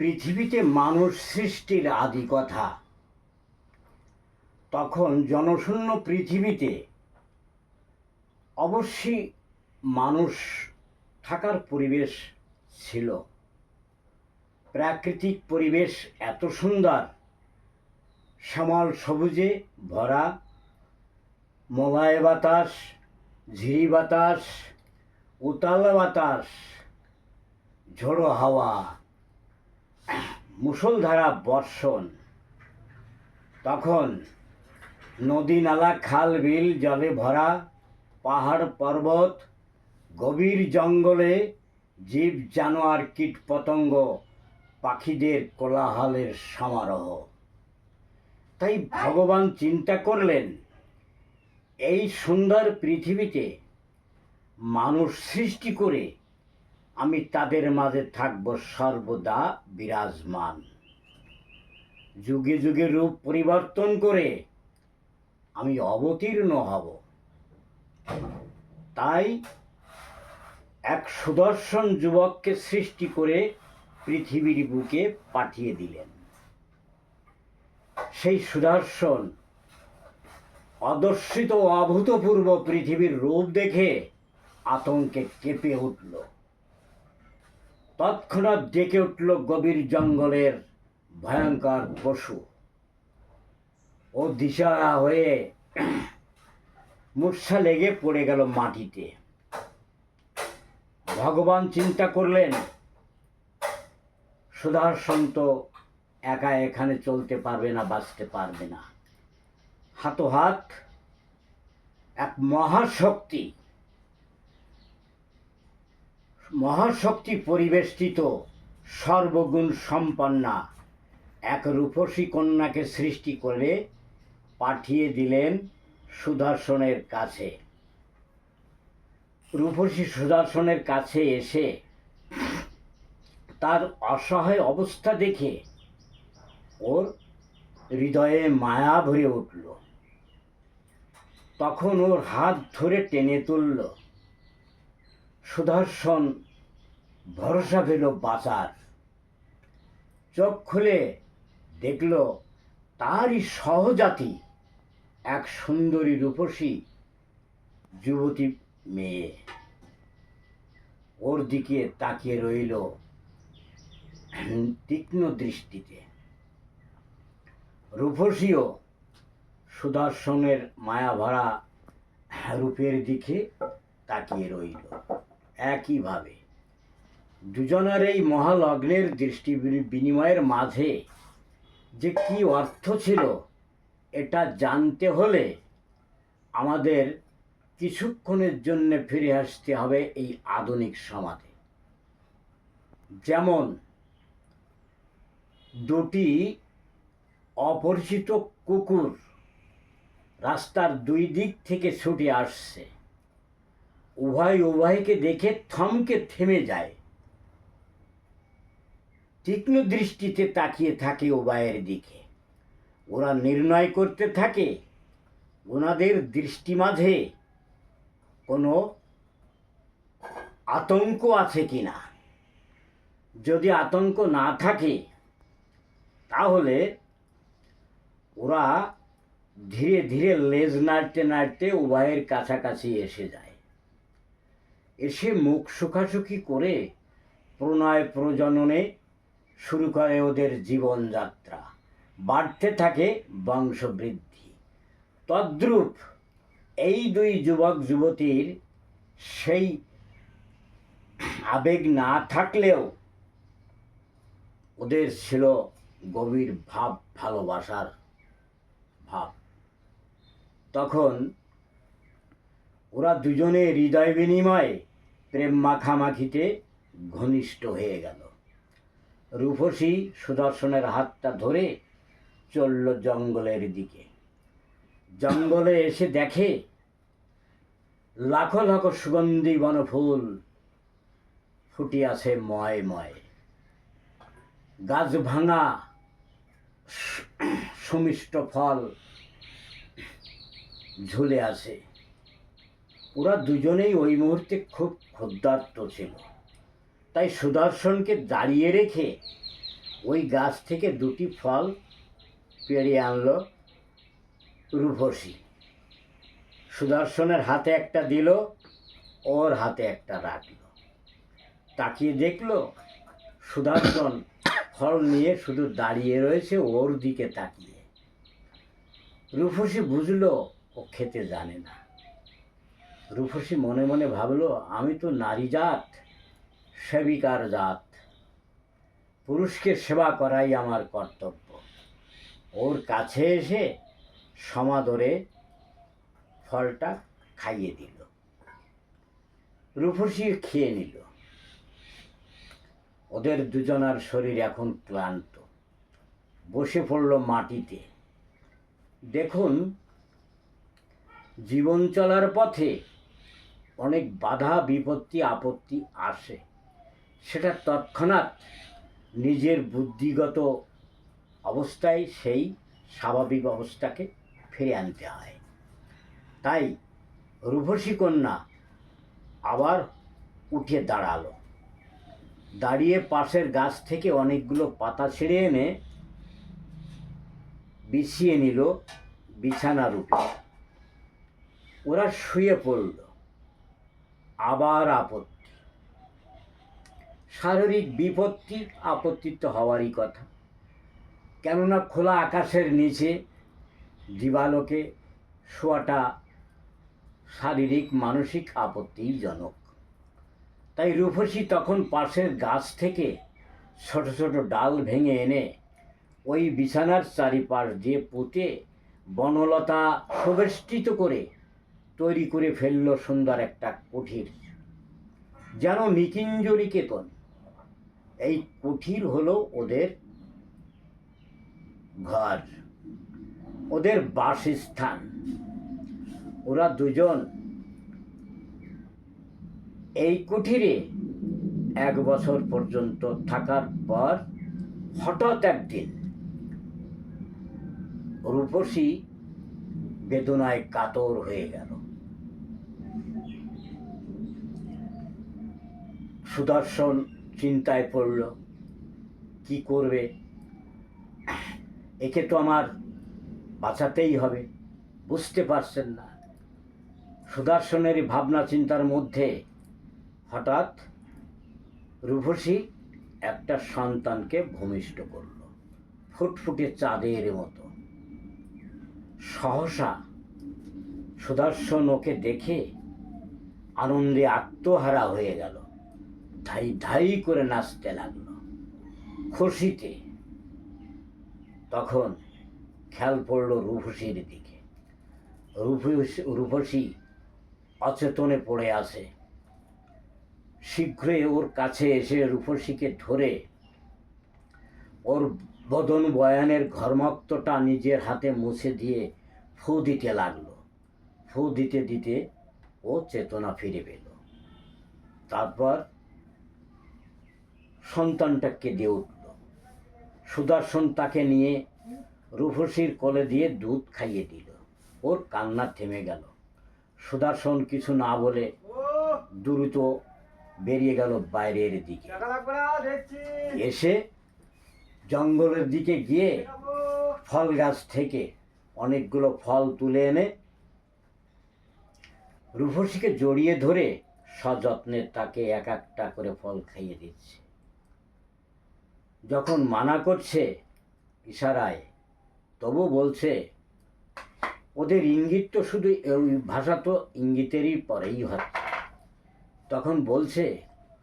পৃথিবীতে মানুষ সৃষ্টির আদি কথা। তখন জনশূন্য পৃথিবীতে অবশ্যই মানুষ থাকার পরিবেশ ছিল। প্রাকৃতিক পরিবেশ এত সুন্দর, শ্যামল সবুজে ভরা, মলয় বাতাস, ঝিরি বাতাস, উতাল বাতাস, ঝোড়ো হাওয়া, মুষলধারা বর্ষণ। তখন নদী নালা খাল বিল জলে ভরা, পাহাড় পর্বত, গভীর জঙ্গলে জীব জানোয়ার কীট পতঙ্গ, পাখিদের কোলাহলের সমারোহ। তাই ভগবান চিন্তা করলেন, এই সুন্দর পৃথিবীতে মানুষ সৃষ্টি করে আমি তাদের মাঝে থাকব সর্বদা বিরাজমান। যুগে যুগে রূপ পরিবর্তন করে আমি অবতীর্ণ হব। তাই এক সুদর্শন যুবককে সৃষ্টি করে পৃথিবীর বুকে পাঠিয়ে দিলেন। সেই সুদর্শন অদর্শিত অভূতপূর্ব পৃথিবীর রূপ দেখে আতঙ্কে কেঁপে উঠল। তৎক্ষণাৎ ডেকে উঠল গভীর জঙ্গলের ভয়ঙ্কর পশু। ও দিশাহারা হয়ে মূর্ছা লেগে পড়ে গেল মাটিতে। ভগবান চিন্তা করলেন, সুদর্শন তো একা এখানে চলতে পারবে না, বাঁচতে পারবে না। হাতোহাত এক মহাশক্তি পরিবেষ্টিত সর্বগুণ সম্পন্না এক রূপসী কন্যাকে সৃষ্টি করে পাঠিয়ে দিলেন সুদর্শনের কাছে। রূপসী সুদর্শনের কাছে এসে তার অসহায় অবস্থা দেখে ওর হৃদয়ে মায়া ভরে উঠল। তখন ওর হাত ধরে টেনে তুলল। সুদর্শন ভরসা পেল বাঁচার। চোখ খুলে দেখল তারই সহজাতি এক সুন্দরী রূপসী যুবতী মেয়ে ওর দিকে তাকিয়ে রইল তীক্ষ্ণ দৃষ্টিতে। রূপসীও সুদর্শনের মায়া ভরা রূপের দিকে তাকিয়ে রইল একইভাবে। দুজনের এই মহালগ্নের দৃষ্টি বিনিময়ের মাঝে যে কি অর্থ ছিল, এটা জানতে হলে আমাদের কিছুক্ষণের জন্য ফিরে আসতে হবে এই আধুনিক সমাজে। যেমন দুটি অপরিচিত কুকুর রাস্তার দুই দিক থেকে ছুটে আসছে। উভয়কে দেখে থমকে থেমে যায়, তীক্ষ্ণ দৃষ্টিতে তাকিয়ে থাকে উভয়ের দিকে। ওরা নির্ণয় করতে থাকে ওনাদের দৃষ্টি মাঝে কোনো আতঙ্ক আছে কিনা। যদি আতঙ্ক না থাকে তাহলে ওরা ধীরে ধীরে লেজ নাড়তে নাড়তে উভয়ের কাছাকাছি এসে যায়। এসে মুখ শুকাশুকি করে প্রণয় প্রজননে শুরু করে ওদের জীবনযাত্রা। বাড়তে থাকে বংশবৃদ্ধি। তদ্রূপ এই দুই যুবক যুবতীর সেই আবেগ না থাকলেও ওদের ছিল গভীর ভাব, ভালোবাসার ভাব। তখন ওরা দুজনে হৃদয় বিনিময়ে প্রেম মাখামাখিতে ঘনিষ্ঠ হয়ে গেল। রূপসী সুদর্শনের হাতটা ধরে চলল জঙ্গলের দিকে। জঙ্গলে এসে দেখে লাখো লাখো সুগন্ধি বনফুল ফুটে আছে ময় ময়। গাছ ভাঙা সুমিষ্ট ফল ঝুলে আছে। ওরা দুজনেই ওই মুহূর্তে খুব ক্ষুধার্ত ছিল। তাই সুদর্শনকে দাঁড়িয়ে রেখে ওই গাছ থেকে দুটি ফল পেড়ে আনলো রূপসী। সুদর্শনের হাতে একটা দিল, ওর হাতে একটা রাখলো। তাকিয়ে দেখলো সুদর্শন ফল নিয়ে শুধু দাঁড়িয়ে রয়েছে ওর দিকে তাকিয়ে। রূপসী বুঝলো ও খেতে জানে না। রূপসী মনে মনে ভাবলো, আমি তো নারী জাত, সেবিকার জাত, পুরুষকে সেবা করাই আমার কর্তব্য। ওর কাছে এসে সমাদরে ফলটা খাইয়ে দিল। রূপসী খেয়ে নিল। ওদের দুজনার শরীর এখন ক্লান্ত, বসে পড়ল মাটিতে। দেখুন, জীবন চলার পথে অনেক বাধা বিপত্তি আপত্তি আসে, সেটা তৎক্ষণাৎ নিজের বুদ্ধিগত অবস্থায় সেই স্বাভাবিক অবস্থাকে ফিরে আনতে হয়। তাই রূপসী কন্যা আবার উঠে দাঁড়ালো। দাঁড়িয়ে পাশের গাছ থেকে অনেকগুলো পাতা ছিঁড়ে এনে বিছিয়ে নিল বিছানার উপর। ওরা শুয়ে পড়ল। আবার আপত্তি, শারীরিক বিপত্তি আপত্তি তো হওয়ারই কথা, কেননা খোলা আকাশের নিচে দিবালোকে শোয়াটা শারীরিক মানসিক আপত্তিজনক। তাই রূপসী তখন পাশের গাছ থেকে ছোট ছোট ডাল ভেঙে এনে ওই বিছানার চারিপাশ দিয়ে পুঁতে বনলতা সুবেষ্টিত করে তৈরি করে ফেলল সুন্দর একটা কুঠির, যেন নিকুঞ্জনিকেতন। এই কুঠির হলো ওদের ঘর, ওদের বাসস্থান। ওরা দুজন এই কুঠিরে 1 বছর পর্যন্ত থাকার পর হঠাৎ একদিন রূপসী বেদনায় কাতর হয়ে গেল। সুদর্শন চিন্তায় পড়ল, কি করবে? একে তো আমার বাঁচাতেই হবে। বুঝতে পারছেন না। সুদর্শনের ভাবনা চিন্তার মধ্যে হঠাৎ রূপসী একটা সন্তানকে ভূমিষ্ঠ করল, ফুটফুটে চাঁদের মতো। সহসা সুদর্শন ওকে দেখে আনন্দে আত্মহারা হয়ে গেল, ধাই ধাই করে নাচতে লাগলো খুশিতে। তখন খেয়াল পড়ল রূপসীর দিকে। রূপসী অচেতনে পড়ে আছে। শীঘ্রই ওর কাছে এসে রূপসীকে ধরে ওর বদন বয়ানের ঘর্মাক্তটা নিজের হাতে মুছে দিয়ে ফু দিতে লাগলো। ফু দিতে দিতে ও চেতনা ফিরে পেল। তারপর সন্তানটা কেঁদে উঠল। সুদর্শন তাকে নিয়ে রূপসীর কোলে দিয়ে দুধ খাইয়ে দিল। ওর কান্না থেমে গেল। সুদর্শন কিছু না বলে দ্রুত বেরিয়ে গেল বাইরের দিকে। এসে জঙ্গলের দিকে গিয়ে ফল গাছ থেকে অনেকগুলো ফল তুলে এনে রূপসীকে জড়িয়ে ধরে সযত্নে তাকে এক একটা করে ফল খাইয়ে দিচ্ছে। যখন মানা করছে ইশারায়, তবু বলছে, ওদের ইঙ্গিত তো শুধু ওই ভাষা তো ইঙ্গিতেরই পরেই হচ্ছে। তখন বলছে,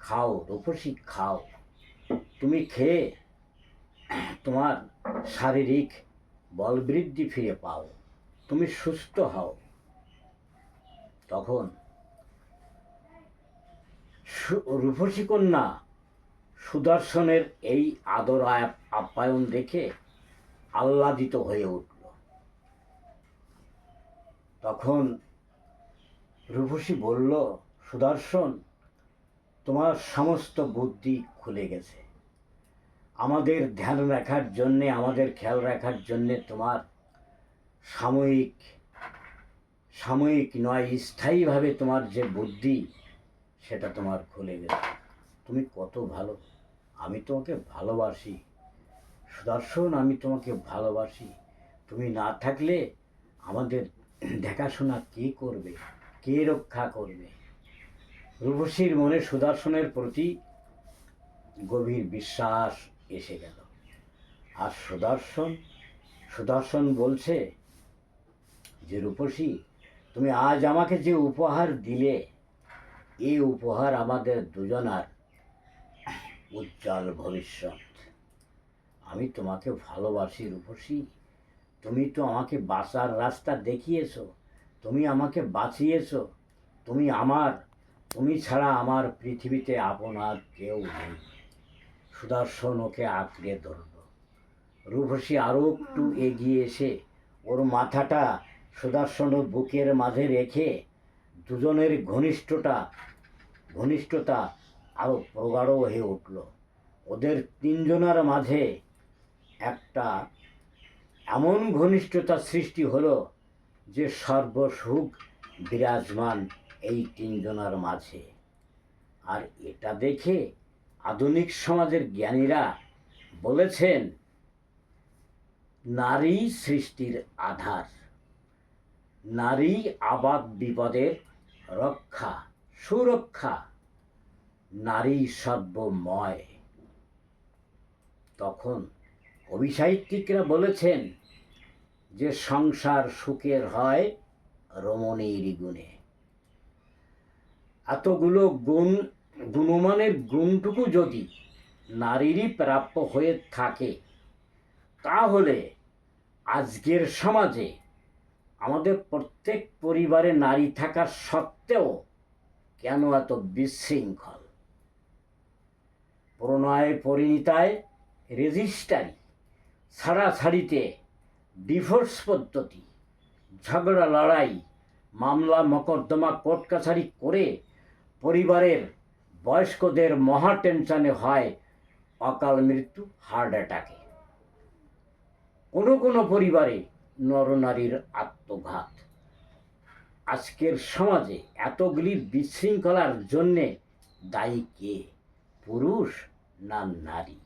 খাও রূপসী খাও, তুমি খেয়ে তোমার শারীরিক বলবৃদ্ধি ফিরে পাও, তুমি সুস্থ হও। তখন রূপসী কন্যা সুদর্শনের এই আদর আপ্যায়ন দেখে আহ্লাদিত হয়ে উঠল। তখন রূপসী বলল, সুদর্শন, তোমার সমস্ত বুদ্ধি খুলে গেছে। আমাদের ধ্যান রাখার জন্যে, আমাদের খেয়াল রাখার জন্যে তোমার সাময়িক নয়, স্থায়ীভাবে তোমার যে বুদ্ধি, সেটা তোমার খুলে গেছে। তুমি কত ভালো, আমি তোমাকে ভালোবাসি। সুদর্শন, আমি তোমাকে ভালোবাসি, তুমি না থাকলে আমাদের দেখাশোনা কে করবে, কে রক্ষা করবে? রূপসীর মনে সুদর্শনের প্রতি গভীর বিশ্বাস এসে গেল। আর সুদর্শন বলছে যে, রূপসী, তুমি আজ আমাকে যে উপহার দিলে, এই উপহার আমাদের দুজনার উজ্জ্বল ভবিষ্যৎ। আমি তোমাকে ভালোবাসি রূপসী, তুমি তো আমাকে বাঁচার রাস্তা দেখিয়েছো, তুমি আমাকে বাঁচিয়েছো, তুমি ছাড়া আমার পৃথিবীতে আপনার কেউ নেই। সুদর্শন ওকে আঁকড়ে ধরল। রূপসী আরও একটু এগিয়ে এসে ওর মাথাটা সুদর্শনের বুকের মাঝে রেখে দুজনের ঘনিষ্ঠতা আরও প্রগাঢ় হয়ে উঠল। ওদের তিনজনের মাঝে একটা এমন ঘনিষ্ঠতা সৃষ্টি হলো যে সর্বসুখ বিরাজমান এই তিনজনের মাঝে। আর এটা দেখে আধুনিক সমাজের জ্ঞানীরা বলেছেন, নারী সৃষ্টির আধার, নারী আবাদ বিপদের রক্ষা সুরক্ষা, নারী সর্বময়। তখন কবিসাহিত্যিকরা বলেছেন যে সংসার সুখের হয় রমণীর গুণে। এতগুলো গুণমানের গুণটুকু যদি নারীরই প্রাপ্য হয়ে থাকে, তাহলে আজকের সমাজে আমাদের প্রত্যেক পরিবারে নারী থাকা সত্ত্বেও কেন এত বিশৃঙ্খল? প্রণয় পরিণীতায় রেজিস্ট্রারি, ছাড়াছাড়িতে ডিভোর্স পদ্ধতি, ঝগড়া লড়াই, মামলা মকদ্দমা কোর্ট কাছারি করে পরিবারের বয়স্কদের মহা টেনশনে হয় অকাল মৃত্যু, হার্ট অ্যাটাকে। কোনো পরিবারে নরনারীর আত্মঘাত। আজকের সমাজে এতগুলি বিশৃঙ্খলার জন্যে দায়ী কে, পুরুষ না নারী?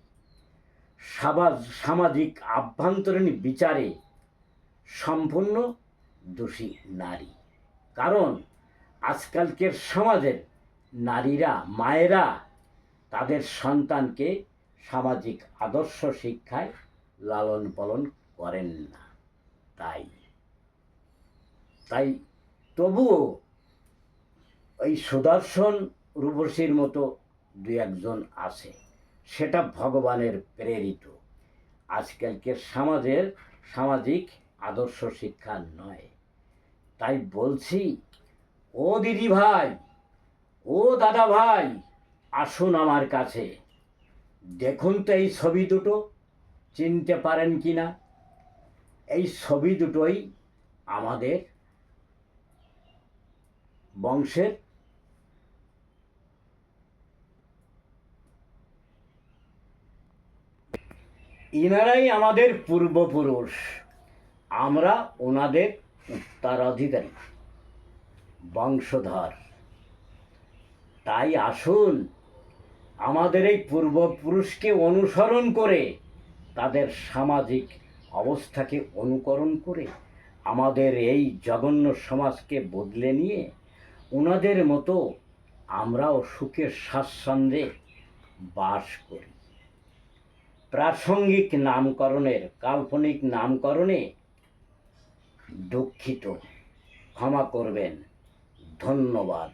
সামাজিক আভ্যন্তরীণ বিচারে সম্পূর্ণ দোষী নারী। কারণ আজকালকের সমাজের নারীরা, মায়েরা তাদের সন্তানকে সামাজিক আদর্শ শিক্ষায় লালন পালন করেন না। তাই তবুও এই সুদর্শন রূপসীর মতো দু একজন আছে, সেটা ভগবানের প্রেরিত। আজকালকের সামাজিক আদর্শ শিক্ষা নয়। তাই বলছি, ও দিদি ভাই, ও দাদা ভাই, আসুন আমার কাছে, দেখুন তো এই ছবি দুটো চিনতে পারেন কি না? এই ছবি দুটোই আমাদের বংশের ইনারাই আমাদের পূর্বপুরুষ, আমরা ওনাদের উত্তরাধিকারী বংশধর। তাই আসুন, আমাদের এই পূর্বপুরুষকে অনুসরণ করে, তাদের সামাজিক অবস্থাকে অনুকরণ করে আমাদের এই জঘন্য সমাজকে বদলে নিয়ে ওনাদের মতো আমরাও সুখের স্বাচ্ছন্দ্যে বাস করি। প্রাসঙ্গিক নামকরণের, কাল্পনিক নামকরণে দুঃখিত, ক্ষমা করবেন, ধন্যবাদ।